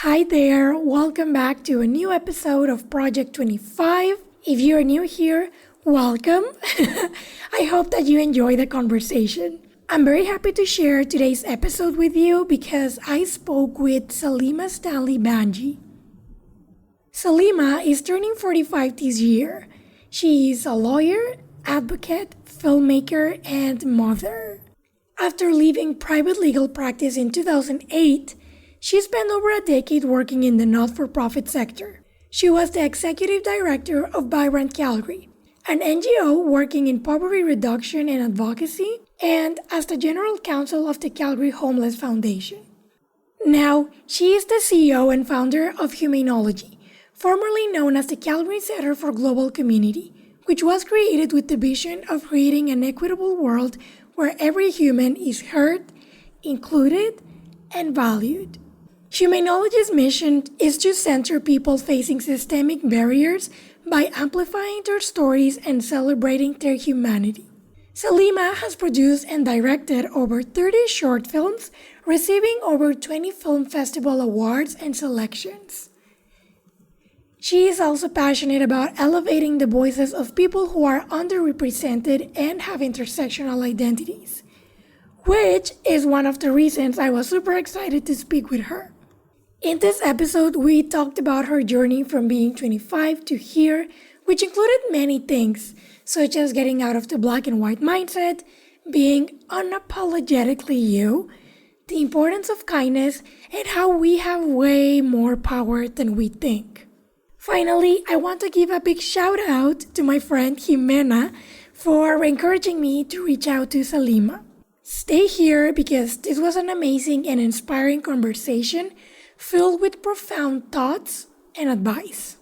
Hi there, welcome back to a new episode of Project 25. If you're new here, welcome. I hope that you enjoy the conversation. I'm very happy to share today's episode with you because I spoke with Salima Stanley-Bhanji. Salima is turning 45 this year. She is a lawyer, advocate, filmmaker, and mother. After leaving private legal practice in 2008, she spent over a decade working in the not-for-profit sector. She was the executive director of Vibrant Calgary, an NGO working in poverty reduction and advocacy, and as the general counsel of the Calgary Homeless Foundation. Now, she is the CEO and founder of Humainologie, formerly known as the Calgary Center for Global Community, which was created with the vision of creating an equitable world where every human is heard, included, and valued. Humainologie's mission is to center people facing systemic barriers by amplifying their stories and celebrating their humanity. Salima has produced and directed over 30 short films, receiving over 20 film festival awards and selections. She is also passionate about elevating the voices of people who are underrepresented and have intersectional identities, which is one of the reasons I was super excited to speak with her. In this episode, we talked about her journey from being 25 to here, which included many things, such as getting out of the black and white mindset, being unapologetically you, the importance of kindness, and how we have way more power than we think. Finally, I want to give a big shout out to my friend Jimena for encouraging me to reach out to Salima. Stay here because this was an amazing and inspiring conversation filled with profound thoughts and advice.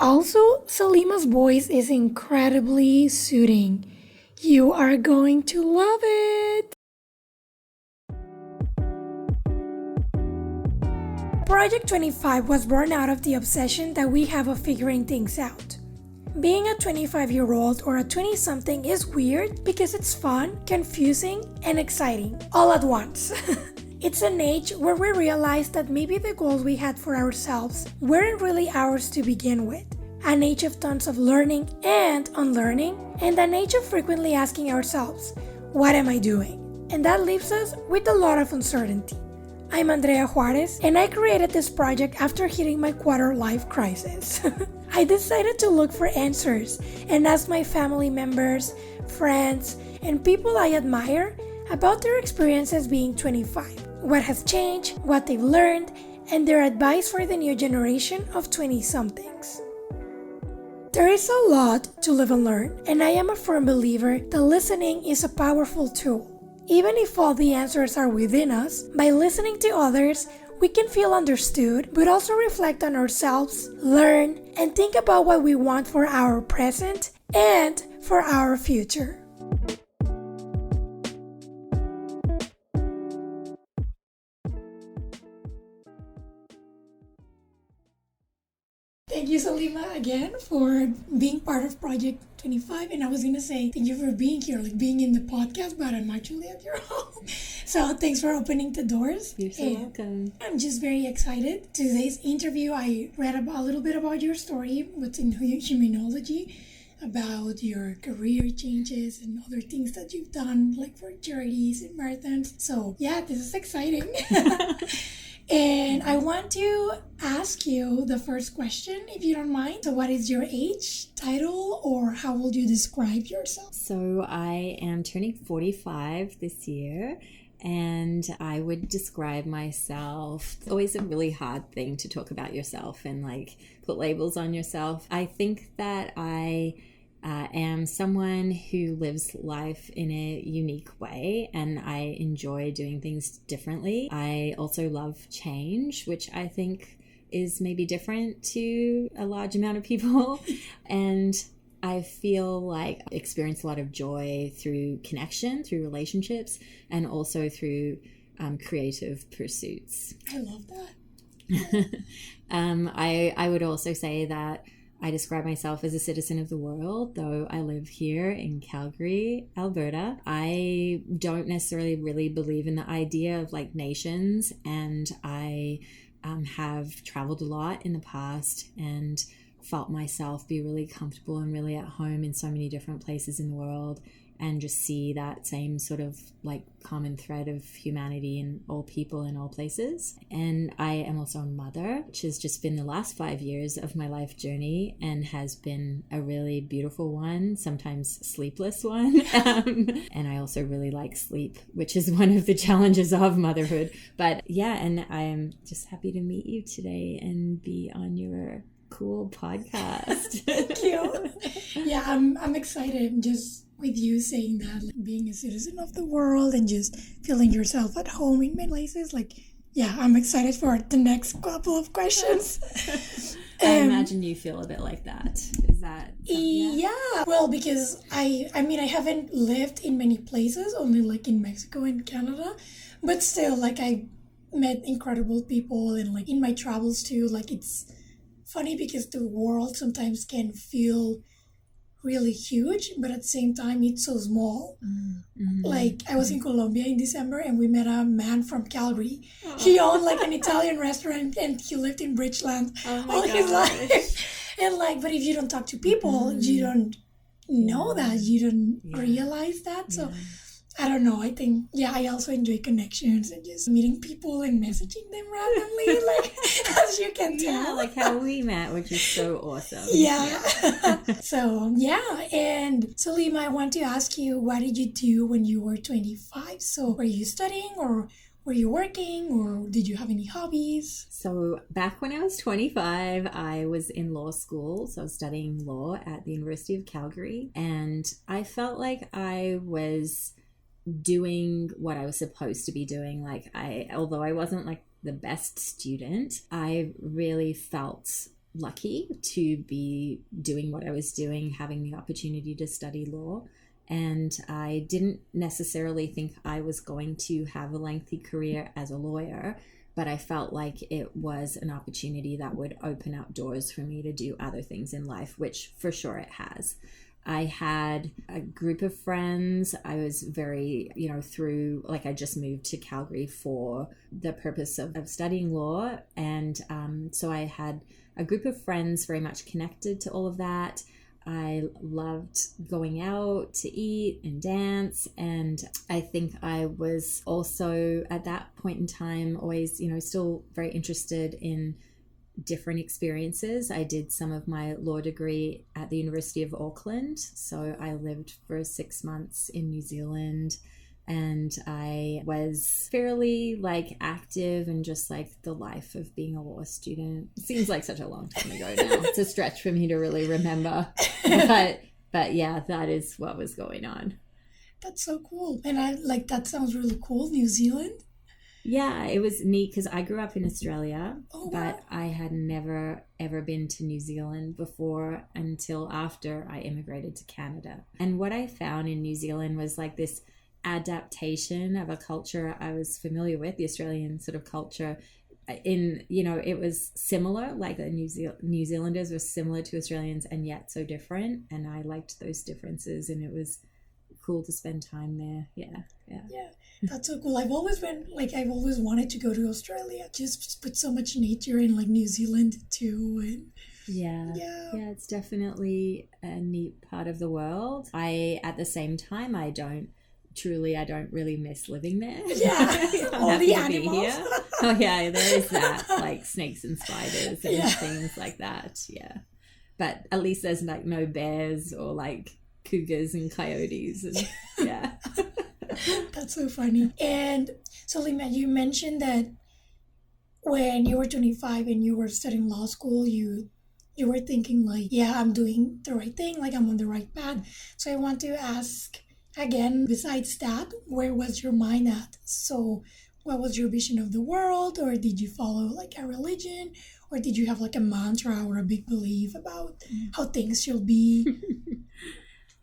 Also, Salima's voice is incredibly soothing. You are going to love it! Project 25 was born out of the obsession that we have of figuring things out. Being a 25-year-old or a 20-something is weird because it's fun, confusing, and exciting all at once. It's an age where we realize that maybe the goals we had for ourselves weren't really ours to begin with. An age of tons of learning and unlearning, and an age of frequently asking ourselves, what am I doing? And that leaves us with a lot of uncertainty. I'm Andrea Juarez, and I created this project after hitting my quarter-life crisis. I decided to look for answers and ask my family members, friends, and people I admire about their experiences being 25. What has changed, what they've learned, and their advice for the new generation of 20-somethings. There is a lot to live and learn, and I am a firm believer that listening is a powerful tool. Even if all the answers are within us, by listening to others, we can feel understood, but also reflect on ourselves, learn, and think about what we want for our present and for our future. Thank you, Salima, again for being part of Project 25. And I was going to say thank you for being here, like being in the podcast, but I'm actually at your home. So thanks for opening the doors. You're so welcome. I'm just very excited. Today's interview, I read a little bit about your story within Humainologie, about your career changes and other things that you've done, like for charities and marathons. So yeah, this is exciting. And I want to ask you the first question, if you don't mind. So what is your age, title, or how would you describe yourself? So I am turning 45 this year, and I would describe myself. It's always a really hard thing to talk about yourself and like put labels on yourself. I think that I am someone who lives life in a unique way, and I enjoy doing things differently. I also love change, which I think is maybe different to a large amount of people. And I feel like I experience a lot of joy through connection, through relationships, and also through creative pursuits. I love that. I would also say that I describe myself as a citizen of the world, though I live here in Calgary, Alberta. I don't necessarily really believe in the idea of like nations, and I have traveled a lot in the past and felt myself be really comfortable and really at home in so many different places in the world, and just see that same sort of like common thread of humanity in all people in all places. And I am also a mother, which has just been the last 5 years of my life journey and has been a really beautiful one, sometimes sleepless one. And I also really like sleep, which is one of the challenges of motherhood. But yeah, and I'm just happy to meet you today and be on your cool podcast. Thank you. Yeah, I'm excited just with you saying that, like being a citizen of the world and just feeling yourself at home in many places. Like, yeah, I'm excited for the next couple of questions. I imagine you feel a bit like that. Is that? Yeah. Well, because I mean, I haven't lived in many places, only like in Mexico and Canada, but still, like I met incredible people, and like in my travels too, like it's funny because the world sometimes can feel really huge, but at the same time it's so small. Mm-hmm. Like I was in Colombia in December and we met a man from Calgary. He owned like an Italian restaurant and he lived in Bridgeland all his life. And like, but if you don't talk to people, you don't know that, you don't realize that. So I don't know, I think, I also enjoy connections and just meeting people and messaging them randomly, like, as you can tell. Yeah, like how we met, which is so awesome. Yeah. So, and Salima, I want to ask you, what did you do when you were 25? So, were you studying or were you working or did you have any hobbies? So, back when I was 25, I was in law school. So, I was studying law at the University of Calgary. And I felt like I was doing what I was supposed to be doing. Like although I wasn't like the best student, I really felt lucky to be doing what I was doing, having the opportunity to study law. And I didn't necessarily think I was going to have a lengthy career as a lawyer, but I felt like it was an opportunity that would open up doors for me to do other things in life, which for sure it has. I had a group of friends. I was very, through, like I just moved to Calgary for the purpose of studying law. And so I had a group of friends very much connected to all of that. I loved going out to eat and dance. And I think I was also at that point in time always, still very interested in different experiences. I did some of my law degree at the University of Auckland. So I lived for 6 months in New Zealand and I was fairly like active and just like the life of being a law student. It seems like such a long time ago now. It's a stretch for me to really remember. But yeah, that is what was going on. That's so cool. And I like, that sounds really cool. New Zealand. Yeah, it was neat because I grew up in Australia, but I had never ever been to New Zealand before until after I immigrated to Canada. And what I found in New Zealand was like this adaptation of a culture I was familiar with, the Australian sort of culture. It was similar, like the New Zealanders were similar to Australians and yet so different. And I liked those differences and it was cool to spend time there. Yeah, that's so cool. I've always wanted to go to Australia, just with so much nature, in like New Zealand too. And yeah, it's definitely a neat part of the world. At the same time, I don't really miss living there. Yeah, I'm happy to be here. Oh yeah, there is that, like snakes and spiders and things like that. Yeah, but at least there's like no bears or like cougars and coyotes and yeah. That's so funny. And Salima, you mentioned that when you were 25 and you were studying law school, you were thinking like, I'm doing the right thing, like I'm on the right path. So I want to ask again, besides that, where was your mind at? So what was your vision of the world, or did you follow like a religion, or did you have like a mantra or a big belief about how things should be?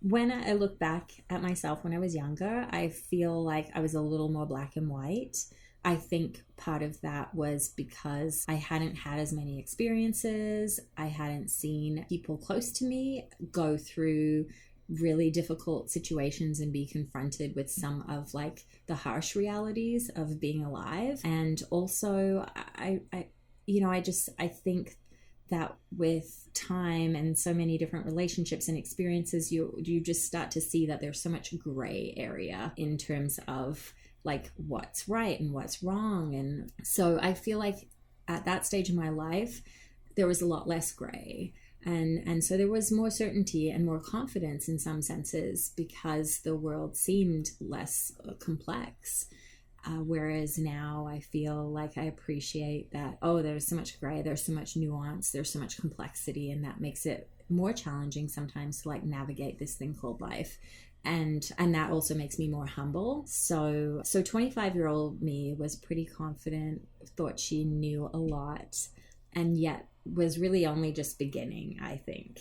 When I look back at myself when I was younger, I feel like I was a little more black and white. I think part of that was because I hadn't had as many experiences. I hadn't seen people close to me go through really difficult situations and be confronted with some of like the harsh realities of being alive. And also I I think that with time and so many different relationships and experiences, you just start to see that there's so much gray area in terms of like what's right and what's wrong. And so I feel like at that stage in my life, there was a lot less gray. And so there was more certainty and more confidence in some senses because the world seemed less complex. Whereas now I feel like I appreciate that, there's so much gray, there's so much nuance, there's so much complexity, and that makes it more challenging sometimes to like navigate this thing called life. And that also makes me more humble. So 25-year-old me was pretty confident, thought she knew a lot, and yet was really only just beginning, I think.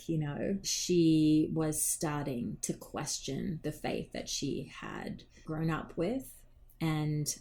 She was starting to question the faith that she had grown up with. And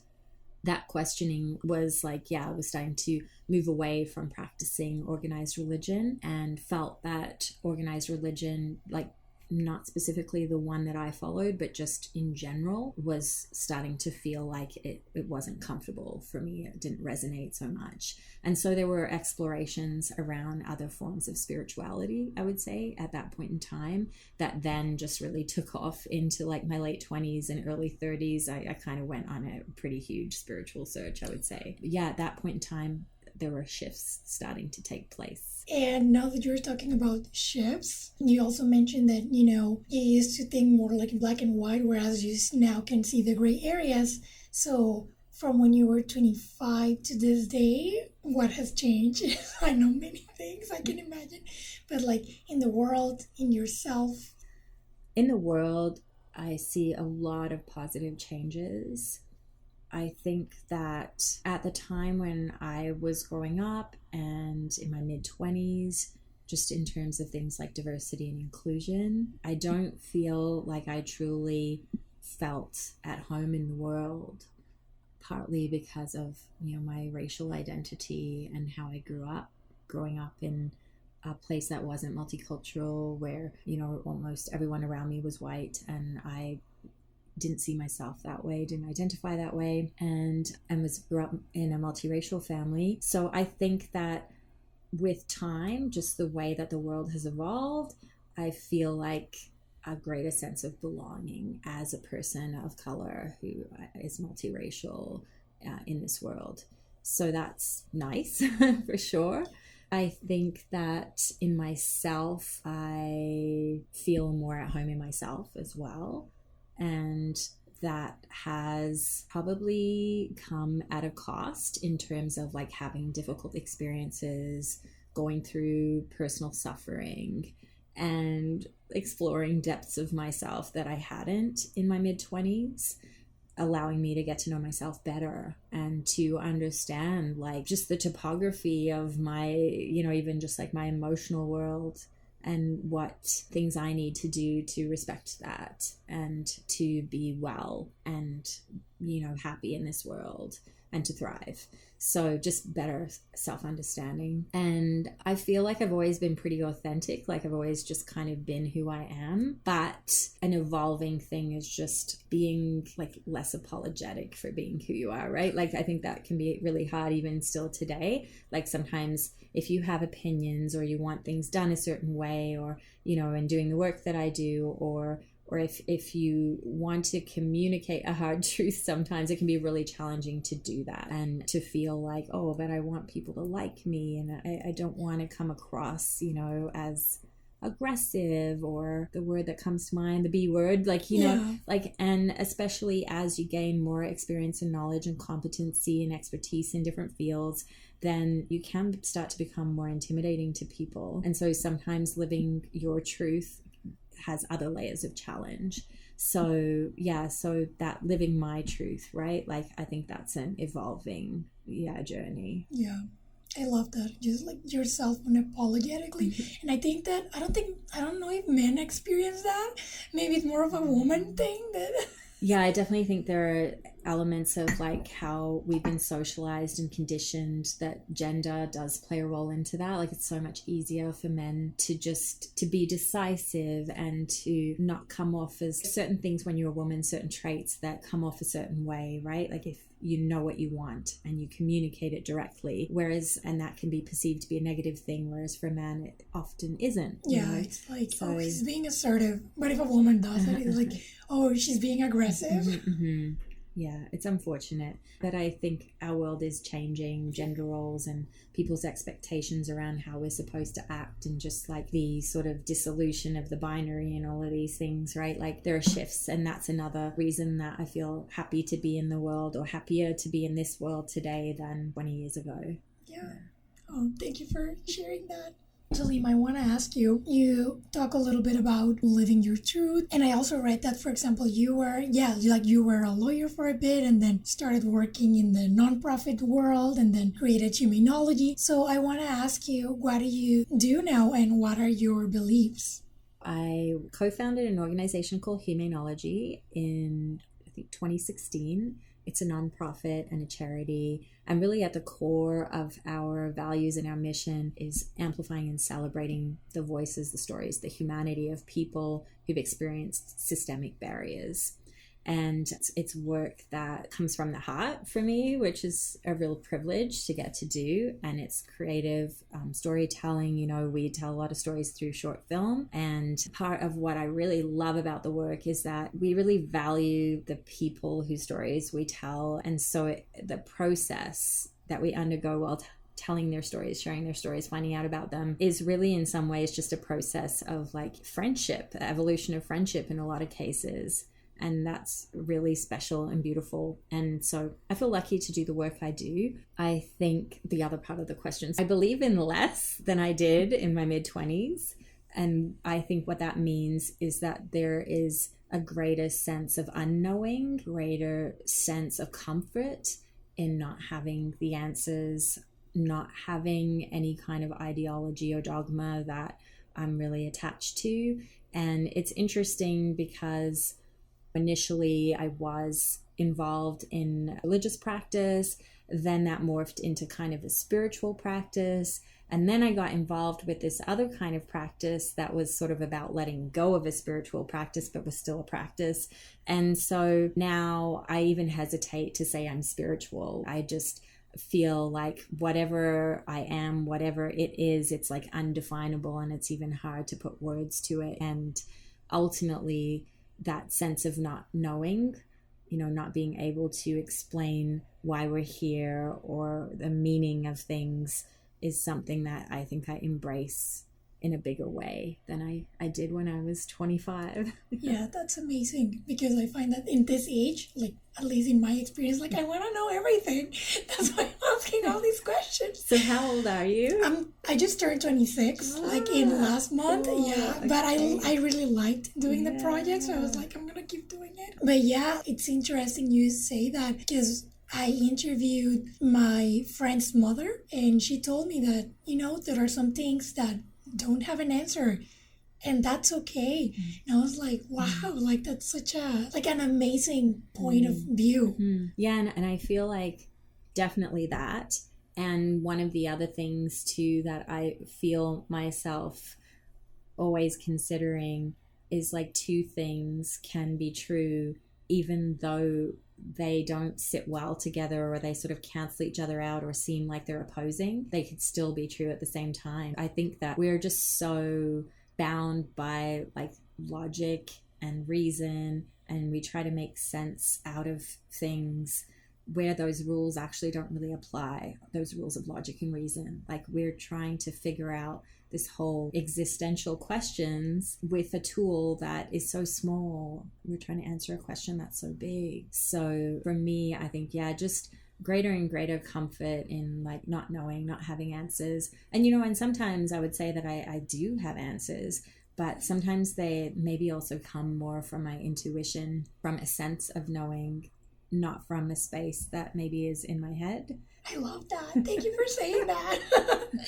that questioning was like, I was starting to move away from practicing organized religion, and felt that organized religion, like not specifically the one that I followed, but just in general, was starting to feel like it wasn't comfortable for me. It didn't resonate so much. And so there were explorations around other forms of spirituality, I would say, at that point in time, that then just really took off into like my late 20s and early 30s. I kind of went on a pretty huge spiritual search, I would say. At that point in time, there were shifts starting to take place. And now that you're talking about shifts, you also mentioned that, you used to think more like in black and white, whereas you now can see the gray areas. So from when you were 25 to this day, what has changed? I know many things, I can imagine. But like in the world, in yourself? In the world, I see a lot of positive changes. I think that at the time when I was growing up and in my mid-20s, just in terms of things like diversity and inclusion, I don't feel like I truly felt at home in the world, partly because of, my racial identity and how I growing up in a place that wasn't multicultural, where, almost everyone around me was white, and I didn't see myself that way, didn't identify that way, and grew up in a multiracial family. So I think that with time, just the way that the world has evolved, I feel like a greater sense of belonging as a person of color who is multiracial in this world. So that's nice for sure. I think that in myself, I feel more at home in myself as well. And that has probably come at a cost in terms of like having difficult experiences, going through personal suffering, and exploring depths of myself that I hadn't in my mid-20s, allowing me to get to know myself better and to understand like just the topography of my, even just like my emotional world, and what things I need to do to respect that and to be well and, happy in this world and to thrive. So just better self-understanding. And I feel like I've always been pretty authentic. Like I've always just kind of been who I am. But an evolving thing is just being like less apologetic for being who you are, right? Like I think that can be really hard even still today. Like sometimes if you have opinions or you want things done a certain way, or, in doing the work that I do, or if you want to communicate a hard truth, sometimes it can be really challenging to do that and to feel like, but I want people to like me, and I don't want to come across, as aggressive, or the word that comes to mind, the B word, and especially as you gain more experience and knowledge and competency and expertise in different fields, then you can start to become more intimidating to people. And so sometimes living your truth has other layers of challenge. So that living my truth, right? Like I think that's an evolving journey. Yeah, I love that. Just like yourself unapologetically. And I think that I don't know if men experience that. Maybe it's more of a woman thing that Yeah, I definitely think there are elements of like how we've been socialized and conditioned that gender does play a role into that. Like it's so much easier for men to be decisive and to not come off as certain things when you're a woman, certain traits that come off a certain way, right? Like if you know what you want and you communicate it directly, and that can be perceived to be a negative thing, whereas for a man it often isn't. Yeah, it's like, oh, he's being assertive, but if a woman does it, it's like, oh, she's being aggressive. Yeah, it's unfortunate, but I think our world is changing, gender roles and people's expectations around how we're supposed to act, and just like the sort of dissolution of the binary and all of these things, right? Like there are shifts, and that's another reason that I feel happy to be in the world, or happier to be in this world today than 20 years ago. Yeah. Oh, thank you for sharing that. Salima, I want to ask you, you talk a little bit about living your truth. And I also read that, for example, you were a lawyer for a bit and then started working in the nonprofit world and then created Humainologie. So I want to ask you, what do you do now and what are your beliefs? I co-founded an organization called Humainologie in, I think, 2016. It's a nonprofit and a charity. And really at the core of our values and our mission is amplifying and celebrating the voices, the stories, the humanity of people who've experienced systemic barriers. And it's work that comes from the heart for me, which is a real privilege to get to do. And it's creative storytelling. You know, we tell a lot of stories through short film. And part of what I really love about the work is that we really value the people whose stories we tell. And so the process that we undergo while telling their stories, sharing their stories, finding out about them is really in some ways just a process of like friendship, the evolution of friendship in a lot of cases. And that's really special and beautiful. And so I feel lucky to do the work I do. I think the other part of the question, I believe in less than I did in my mid-20s. And I think what that means is that there is a greater sense of unknowing, greater sense of comfort in not having the answers, not having any kind of ideology or dogma that I'm really attached to. And it's interesting because initially, I was involved in religious practice, then that morphed into kind of a spiritual practice, and then I got involved with this other kind of practice that was sort of about letting go of a spiritual practice, but was still a practice. And so now I even hesitate to say I'm spiritual. I just feel like whatever I am, whatever it is, it's like undefinable, and it's even hard to put words to it. And ultimately, that sense of not knowing, you know, not being able to explain why we're here or the meaning of things is something that I think I embrace in a bigger way than I did when I was 25. Yeah, that's amazing, because I find that in this age, like at least in my experience, like I want to know everything. That's why I'm asking all these questions. So how old are you? I just turned 26, like in last month. Cool. Yeah, okay. But I really liked doing the project, so I was like, I'm gonna keep doing it. But yeah, it's interesting you say that, because I interviewed my friend's mother and she told me that, you know, there are some things that don't have an answer, and that's okay. And I was like, wow, like that's such an amazing point of view. Yeah, and I feel like definitely that. And one of the other things too that I feel myself always considering is like two things can be true even though they don't sit well together, or they sort of cancel each other out or seem like they're opposing. They could still be true at the same time. I think that we're just so bound by like logic and reason, and we try to make sense out of things where those rules actually don't really apply, those rules of logic and reason. Like we're trying to figure out this whole existential questions with a tool that is so small. We're trying to answer a question that's so big. So for me, I think, yeah, just greater and greater comfort in like not knowing, not having answers. And, you know, and sometimes I would say that I do have answers, but sometimes they maybe also come more from my intuition, from a sense of knowing, not from a space that maybe is in my head. I love that. Thank you for saying that.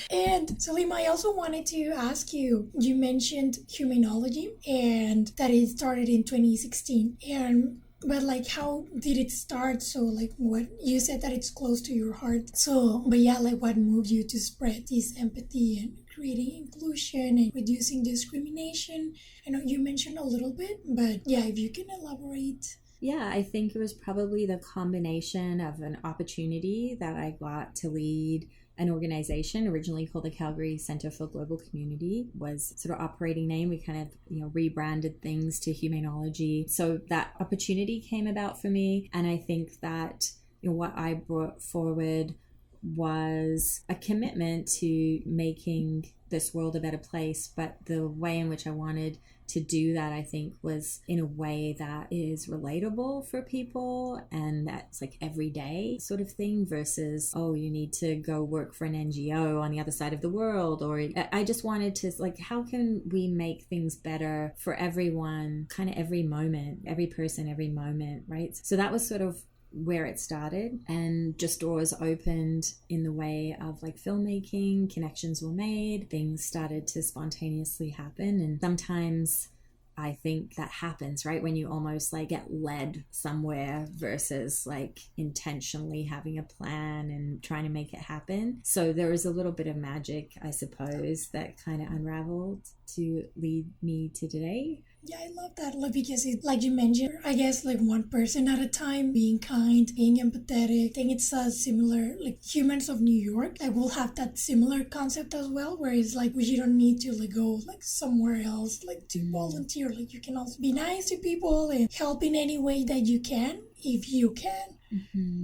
And Salima, I also wanted to ask you, you mentioned Humainologie and that it started in 2016. And But like, how did it start? So like, what you said that it's close to your heart. So, but yeah, like, what moved you to spread this empathy and creating inclusion and reducing discrimination? I know you mentioned a little bit, but yeah, if you can elaborate. Yeah, I think it was probably the combination of an opportunity that I got to lead an organization originally called the Calgary Center for Global Community, was sort of operating name. We kind of, rebranded things to Humainologie. So that opportunity came about for me. And I think that what I brought forward was a commitment to making this world a better place. But the way in which I wanted to do that, I think, was in a way that is relatable for people and that's like everyday sort of thing versus, oh, you need to go work for an NGO on the other side of the world. Or I just wanted to, like, how can we make things better for everyone, kind of every moment, every person, every moment, right? So that was sort of where it started, and just doors opened in the way of like filmmaking, connections were made, things started to spontaneously happen. And sometimes I think that happens, right, when you almost like get led somewhere versus like intentionally having a plan and trying to make it happen. So there was a little bit of magic, I suppose, that kind of unraveled to lead me to today. Yeah, I love that, like, because it, like you mentioned, I guess like one person at a time, being kind, being empathetic. I think it's a similar, like Humans of New York, like will have that similar concept as well, where it's like you don't need to like go like somewhere else, like to volunteer. Like you can also be nice to people and help in any way that you can, if you can,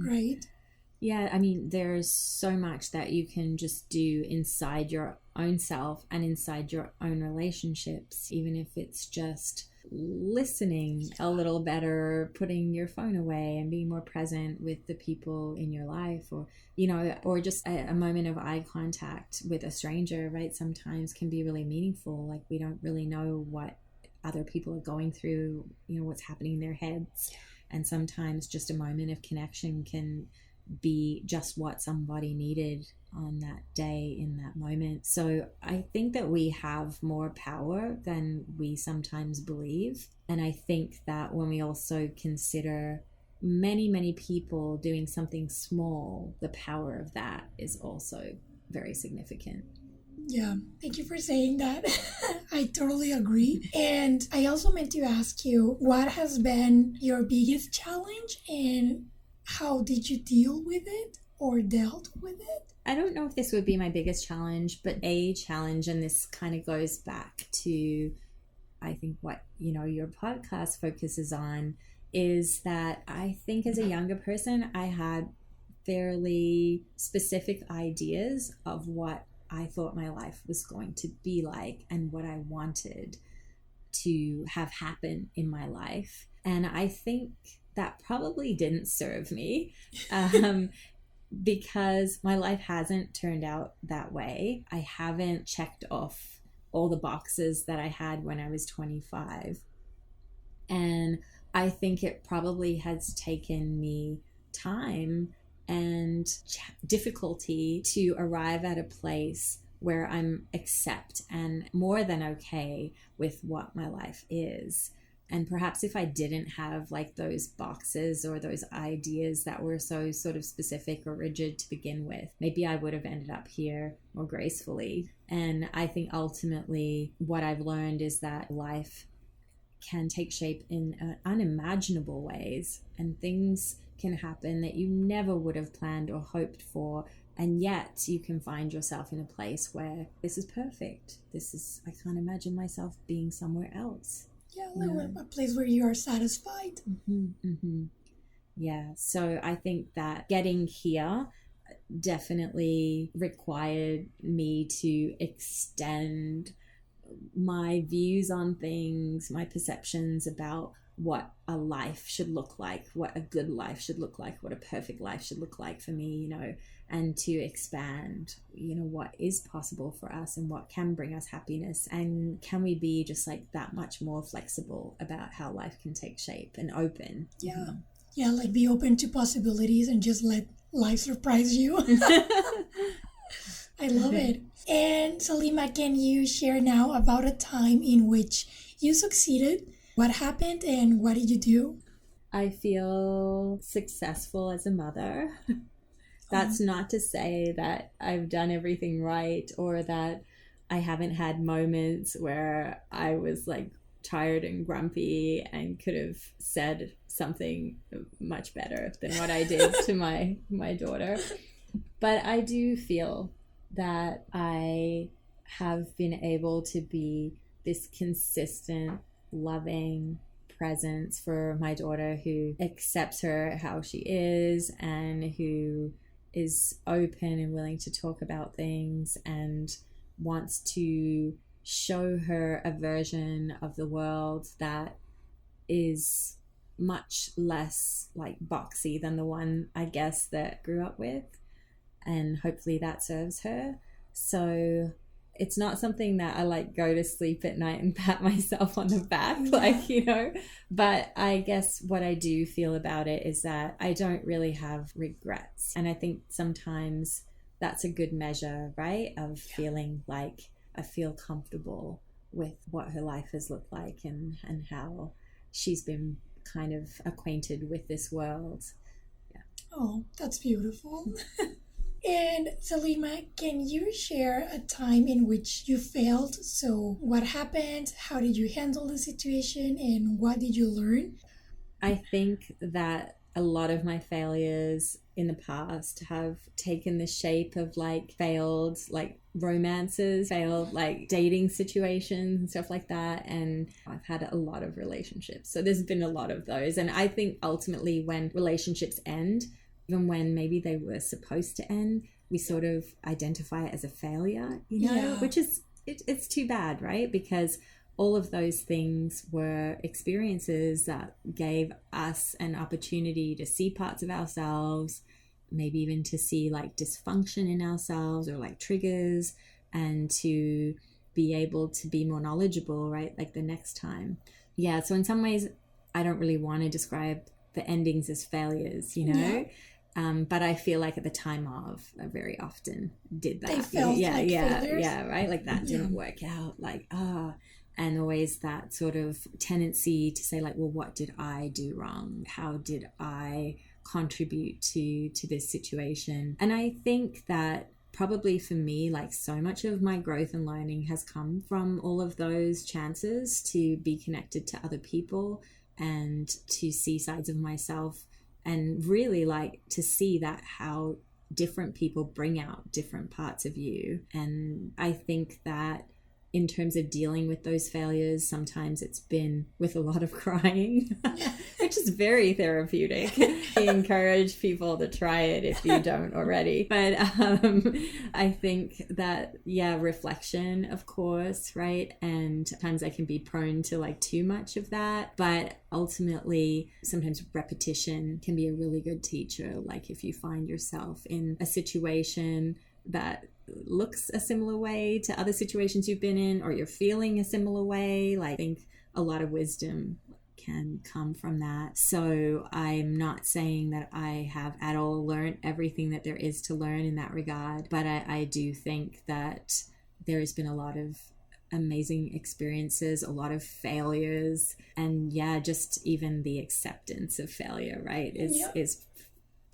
right? Yeah, I mean, there's so much that you can just do inside your own self and inside your own relationships, even if it's just listening a little better, putting your phone away and being more present with the people in your life, or, or just a moment of eye contact with a stranger, right? Sometimes can be really meaningful. Like we don't really know what other people are going through, what's happening in their heads. And sometimes just a moment of connection can be just what somebody needed on that day in that moment. So I think that we have more power than we sometimes believe. And I think that when we also consider many people doing something small, the power of that is also very significant. Yeah, thank you for saying that. I totally agree. And I also meant to ask you, what has been your biggest challenge and how did you deal with it or dealt with it? I don't know if this would be my biggest challenge, but a challenge, and this kind of goes back to, I think, what, your podcast focuses on, is that I think as a younger person, I had fairly specific ideas of what I thought my life was going to be like and what I wanted to have happen in my life. And I think that probably didn't serve me because my life hasn't turned out that way. I haven't checked off all the boxes that I had when I was 25. And I think it probably has taken me time and difficulty to arrive at a place where I'm accept and more than okay with what my life is. And perhaps if I didn't have like those boxes or those ideas that were so sort of specific or rigid to begin with, maybe I would have ended up here more gracefully. And I think ultimately what I've learned is that life can take shape in unimaginable ways, and things can happen that you never would have planned or hoped for. And yet you can find yourself in a place where this is perfect. I can't imagine myself being somewhere else. Yeah, like a place where you are satisfied. Yeah, so I think that getting here definitely required me to extend my views on things, my perceptions about what a life should look like, what a good life should look like, what a perfect life should look like for me, and to expand, what is possible for us and what can bring us happiness. And can we be just like that much more flexible about how life can take shape and open? Yeah. Yeah, like be open to possibilities and just let life surprise you. I love it. And Salima, can you share now about a time in which you succeeded? What happened and what did you do? I feel successful as a mother. That's not to say that I've done everything right or that I haven't had moments where I was like tired and grumpy and could have said something much better than what I did to my daughter. But I do feel that I have been able to be this consistent, loving presence for my daughter who accepts her how she is and who is open and willing to talk about things and wants to show her a version of the world that is much less like boxy than the one I guess that grew up with, and hopefully that serves her. So it's not something that I like go to sleep at night and pat myself on the back, like, you know, but I guess what I do feel about it is that I don't really have regrets. And I think sometimes that's a good measure, right, of feeling like I feel comfortable with what her life has looked like and how she's been kind of acquainted with this world. Yeah. Oh, that's beautiful. And Salima, can you share a time in which you failed? So what happened? How did you handle the situation? And what did you learn? I think that a lot of my failures in the past have taken the shape of like failed like romances, failed like dating situations and stuff like that. And I've had a lot of relationships. So there's been a lot of those. And I think ultimately when relationships end, even when maybe they were supposed to end, we sort of identify it as a failure, you know, which is, it's too bad, right? Because all of those things were experiences that gave us an opportunity to see parts of ourselves, maybe even to see like dysfunction in ourselves or like triggers, and to be able to be more knowledgeable, right? Like the next time. Yeah. So in some ways, I don't really want to describe the endings as failures, you know? But I feel like at the time of, I very often did that. They felt like failures. Right? Like that didn't work out. Like, and always that sort of tendency to say like, well, what did I do wrong? How did I contribute to this situation? And I think that probably for me, like so much of my growth and learning has come from all of those chances to be connected to other people and to see sides of myself, and really like to see that how different people bring out different parts of you. And I think that in terms of dealing with those failures, sometimes it's been with a lot of crying, which is very therapeutic. I encourage people to try it if you don't already. But I think that, reflection, of course, right? And sometimes I can be prone to like too much of that. But ultimately, sometimes repetition can be a really good teacher. Like if you find yourself in a situation that looks a similar way to other situations you've been in, or you're feeling a similar way, like I think a lot of wisdom can come from that. So I'm not saying that I have at all learned everything that there is to learn in that regard, but I do think that there has been a lot of amazing experiences, a lot of failures, and just even the acceptance of failure, right, is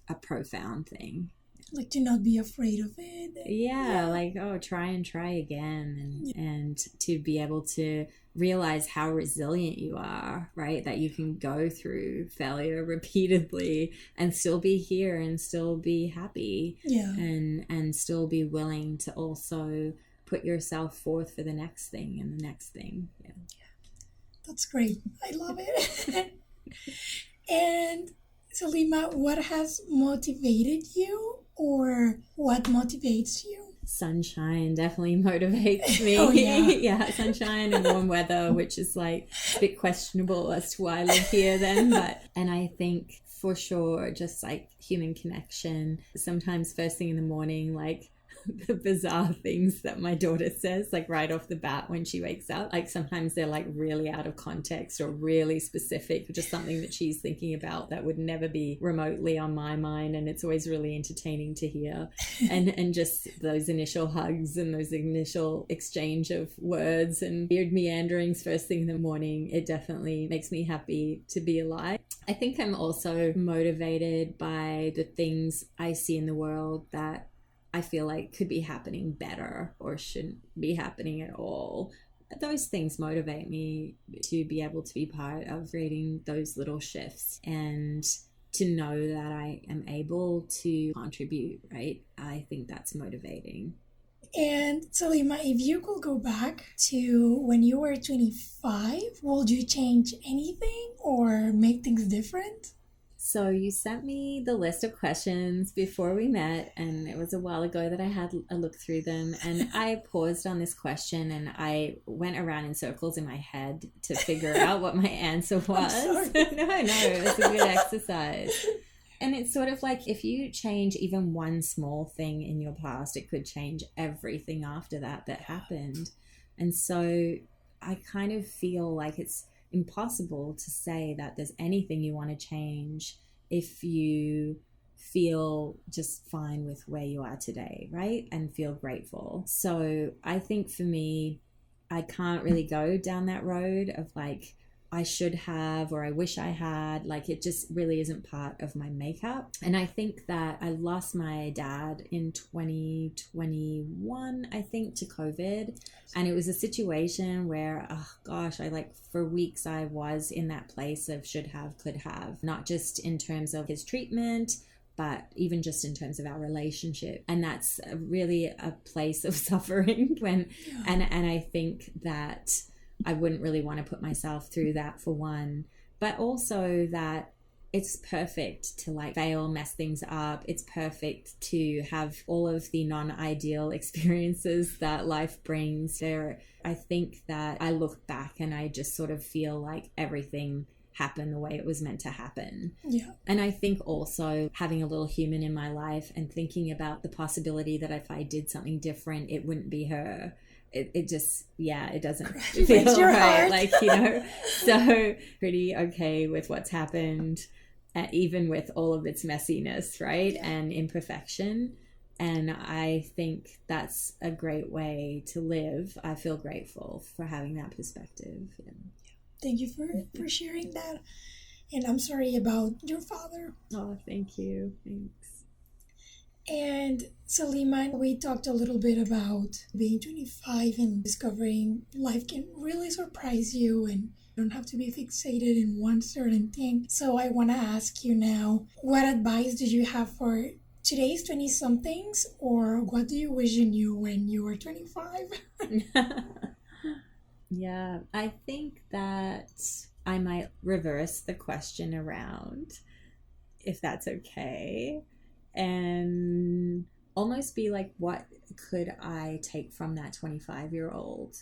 a profound thing. Like to not be afraid of it. Like, try and try again, and to be able to realize how resilient you are, right? That you can go through failure repeatedly and still be here and still be happy, and still be willing to also put yourself forth for the next thing and the next thing. That's great. I love it. And Salima, what has motivated you, or what motivates you? Sunshine definitely motivates me. Sunshine and warm weather, which is like a bit questionable as to why I live here then. And I think for sure, just like human connection. Sometimes first thing in the morning, like the bizarre things that my daughter says, like right off the bat when she wakes up, like sometimes they're like really out of context or really specific, just something that she's thinking about that would never be remotely on my mind, and it's always really entertaining to hear. And just those initial hugs and those initial exchange of words and weird meanderings first thing in the morning, it definitely makes me happy to be alive. I think I'm also motivated by the things I see in the world that I feel like could be happening better or shouldn't be happening at all. Those things motivate me to be able to be part of creating those little shifts and to know that I am able to contribute, right? I think that's motivating. And Salima, if you could go back to when you were 25, would you change anything or make things different? So you sent me the list of questions before we met, and it was a while ago that I had a look through them, and I paused on this question and I went around in circles in my head to figure out what my answer was. No, it was a good exercise. And it's sort of like if you change even one small thing in your past, it could change everything after that happened. And so I kind of feel like it's impossible to say that there's anything you want to change if you feel just fine with where you are today, right? And feel grateful. So I think for me, I can't really go down that road of like, I should have, or I wish I had. Like, it just really isn't part of my makeup. And I think that I lost my dad in 2021, I think, to COVID. And it was a situation where, oh gosh, for weeks I was in that place of should have, could have, not just in terms of his treatment, but even just in terms of our relationship. And that's really a place of suffering and I think that I wouldn't really want to put myself through that, for one, but also that it's perfect to like fail, mess things up. It's perfect to have all of the non-ideal experiences that life brings there. I think that I look back and I just sort of feel like everything happened the way it was meant to happen. Yeah. And I think also having a little human in my life and thinking about the possibility that if I did something different, it wouldn't be her. It just, it doesn't feel right. Like, so pretty okay with what's happened, even with all of its messiness, right? Yeah. And imperfection. And I think that's a great way to live. I feel grateful for having that perspective. Yeah. Thank you for sharing that. And I'm sorry about your father. Oh, thank you. Thanks. And Salima, we talked a little bit about being 25 and discovering life can really surprise you and you don't have to be fixated in one certain thing. So I want to ask you now, what advice do you have for today's 20-somethings, or what do you wish you knew when you were 25? Yeah, I think that I might reverse the question around, if that's okay. And almost be like, what could I take from that 25-year-old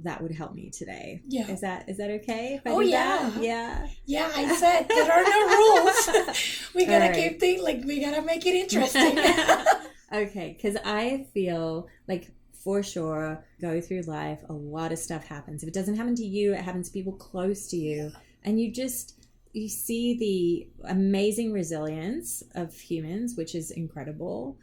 that would help me today? Yeah. Is that okay? Oh, yeah. That? Yeah. Yeah, I said there are no rules. We gotta keep things, we gotta make it interesting. Okay, because I feel like for sure, go through life, a lot of stuff happens. If it doesn't happen to you, it happens to people close to you. And you see the amazing resilience of humans, which is incredible.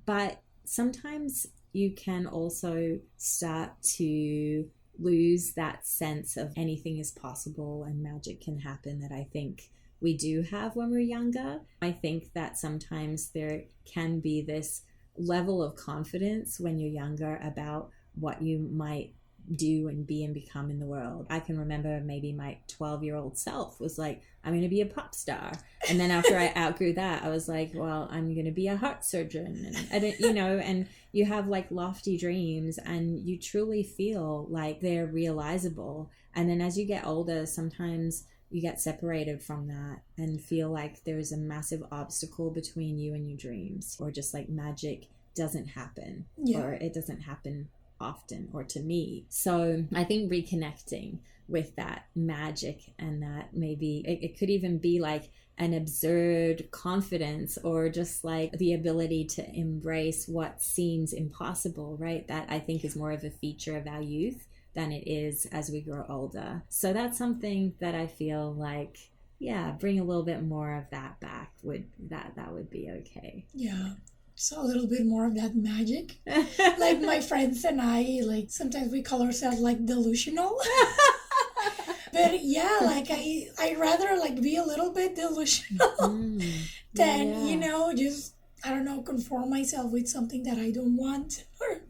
But sometimes you can also start to lose that sense of anything is possible and magic can happen that I think we do have when we're younger. I think that sometimes there can be this level of confidence when you're younger about what you might do and be and become in the world. I can remember maybe my 12-year-old self was like, I'm going to be a pop star. And then after I outgrew that, I was like, well, I'm going to be a heart surgeon. And I don't, and you have like lofty dreams and you truly feel like they're realizable. And then as you get older, sometimes you get separated from that and feel like there's a massive obstacle between you and your dreams, or just like magic doesn't happen, or it doesn't happen often, or to me. So I think reconnecting with that magic, and that maybe it could even be like an absurd confidence, or just like the ability to embrace what seems impossible, right? That I think is more of a feature of our youth than it is as we grow older. So that's something that I feel like, bring a little bit more of that back that would be okay. Yeah. So a little bit more of that magic. Like my friends and I, like sometimes we call ourselves like delusional. But yeah, like I'd rather like be a little bit delusional than, just, I don't know, conform myself with something that I don't want.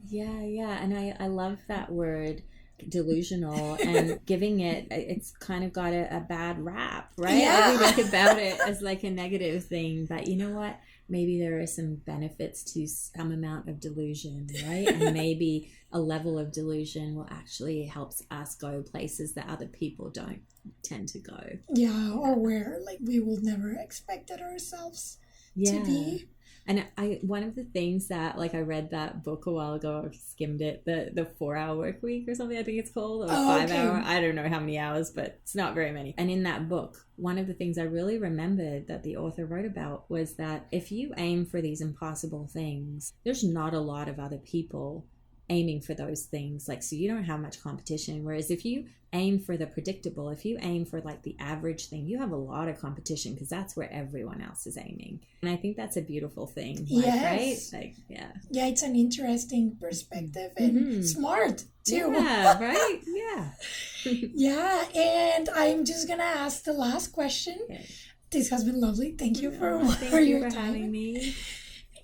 Yeah. And I love that word, delusional, and giving it's kind of got a bad rap, right? Yeah. We think about it as like a negative thing, but you know what? Maybe there are some benefits to some amount of delusion, right? And maybe a level of delusion will actually helps us go places that other people don't tend to go. Yeah, or where like we will never expected ourselves to be. And one of the things that, like, I read that book a while ago, I skimmed it, the 4-hour work week or something, I think it's called, or 5 hour, I don't know how many hours, but it's not very many. And in that book, one of the things I really remembered that the author wrote about was that if you aim for these impossible things, there's not a lot of other people aiming for those things, like, so you don't have much competition. Whereas if you aim for the predictable, if you aim for like the average thing, you have a lot of competition because that's where everyone else is aiming. And I think that's a beautiful thing, yes. Right? Like, yeah, it's an interesting perspective and smart too. Yeah, right. Yeah. Yeah, and I'm just gonna ask the last question. Okay. This has been lovely. Thank you for your time. Having me.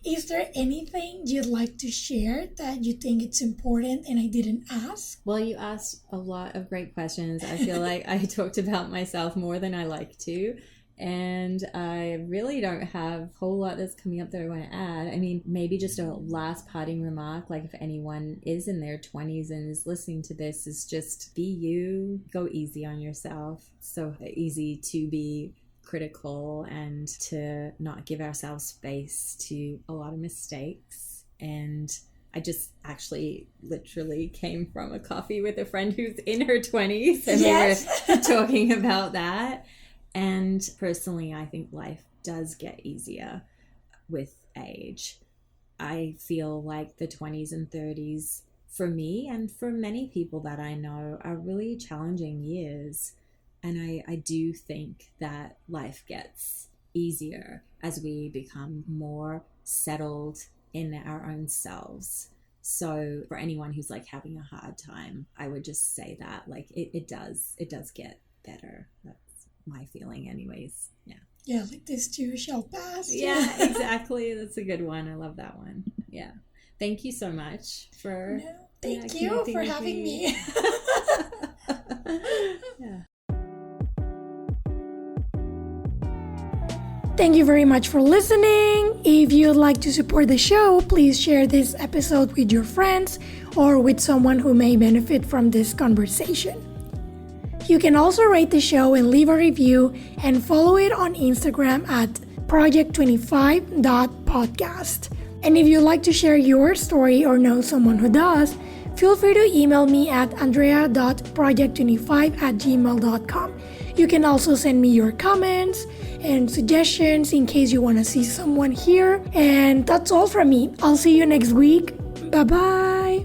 Is there anything you'd like to share that you think it's important and I didn't ask? Well, you asked a lot of great questions. I feel like I talked about myself more than I like to. And I really don't have a whole lot that's coming up that I want to add. I mean, maybe just a last parting remark, like if anyone is in their 20s and is listening to this, is just be you, go easy on yourself. It's so easy to be critical and to not give ourselves space to a lot of mistakes. And I just actually literally came from a coffee with a friend who's in her 20s and yes. we were talking about that. And personally, I think life does get easier with age. I feel like the 20s and 30s for me and for many people that I know are really challenging years. And I do think that life gets easier as we become more settled in our own selves. So for anyone who's like having a hard time, I would just say that like it does get better. That's my feeling anyways. Yeah, like this too shall pass. Yeah, exactly. That's a good one. I love that one. Yeah. Thank you so much for thank you for having me. Yeah. Thank you very much for listening. If you'd like to support the show, please share this episode with your friends or with someone who may benefit from this conversation. You can also rate the show and leave a review and follow it on Instagram at project25.podcast. And if you'd like to share your story or know someone who does, feel free to email me at andrea.project25@gmail.com. You can also send me your comments and suggestions in case you want to see someone here. And that's all from me. I'll see you next week. Bye-bye.